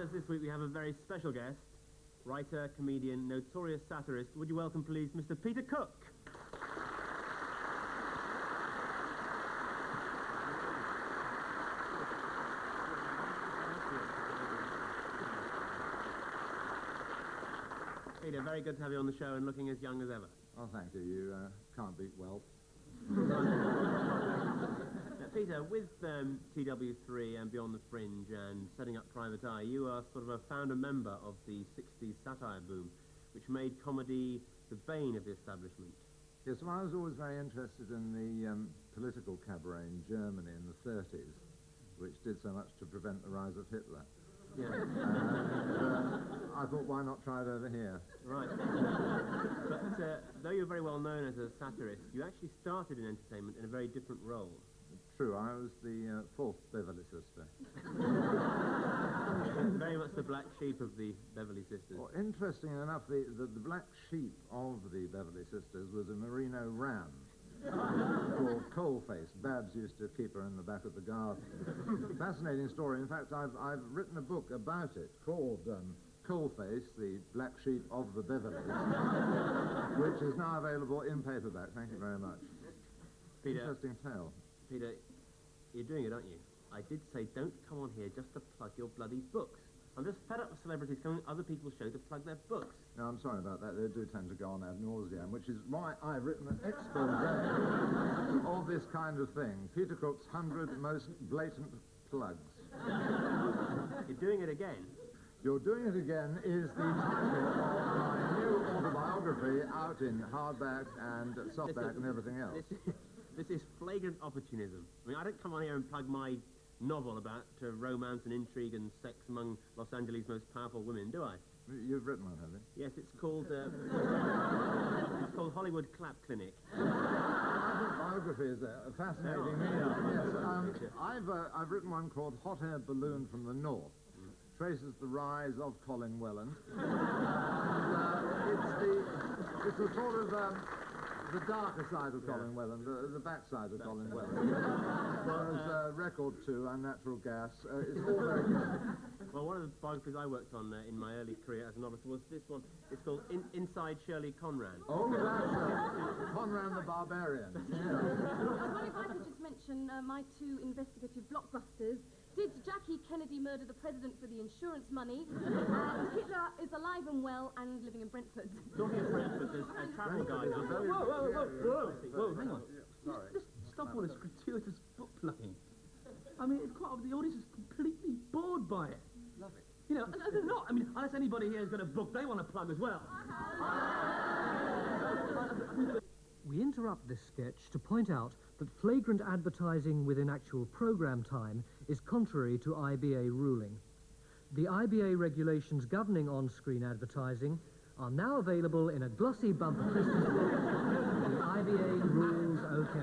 us this week we have a very special guest, writer, comedian, notorious satirist. Would you welcome, please, Mr. Peter Cook? Peter, very good to have you on the show and looking as young as ever. Oh, thank you. You can't beat wealth. Now, Peter, with TW3 and Beyond the Fringe and Setting Up Private Eye, you are sort of a founder member of the 60s satire boom, which made comedy the bane of the establishment. Yes, well, I was always very interested in the political cabaret in Germany in the 30s, which did so much to prevent the rise of Hitler. Yeah. I thought, why not try it over here? Right. But though you're very well known as a satirist, you actually started in entertainment in a very different role. True, I was the fourth Beverly sister. Very much the black sheep of the Beverly Sisters. Well, interesting enough, the black sheep of the Beverly Sisters was a merino ram called Coalface. Babs used to keep her in the back of the garden. Fascinating story. In fact, I've written a book about it called Coalface, the black sheep of the Beverlys, which is now available in paperback. Thank you very much. Peter, interesting tale. Peter, you're doing it, aren't you? I did say don't come on here just to plug your bloody books. I'm just fed up with celebrities coming on other people's show to plug their books. No, I'm sorry about that. They do tend to go on ad nauseam, which is why I've written an expose of this kind of thing. Peter Cook's 100 most blatant plugs. You're doing it again. You're Doing It Again is the title of my new autobiography out in hardback and softback and everything else. This is flagrant opportunism. I mean, I don't come on here and plug my novel about romance and intrigue and sex among Los Angeles' most powerful women, do I? You've written one, have you? Yes, it's called Hollywood Clap Clinic. Biography is a fascinating medium. Yes, I've written one called Hot Air Balloon from the North. Traces the rise of Colin Welland. It's the sort of the darker side of Colin Welland, the backside of Colin Welland. There's Record 2, Unnatural Gas. It's all very good. Well, one of the biographies I worked on in my early career as a novelist was this one. It's called Inside Shirley Conran. Oh, that's Conran the Barbarian. Well, if I could just mention my two investigative blockbusters. Did Jackie Kennedy murder the president for the insurance money? And Hitler is alive and well and living in Brentford. Talking of Brentford, there's a travel guide. Whoa, hang on. Sorry. Just stop all this gratuitous book plugging. I mean, it's quite obvious the audience is completely bored by it. Love it. You know, and they're not. I mean, unless anybody here has got a book they want to plug as well. We interrupt this sketch to point out that flagrant advertising within actual programme time is contrary to IBA ruling. The IBA regulations governing on-screen advertising are now available in a glossy bumper Christmas book. The IBA rules OK.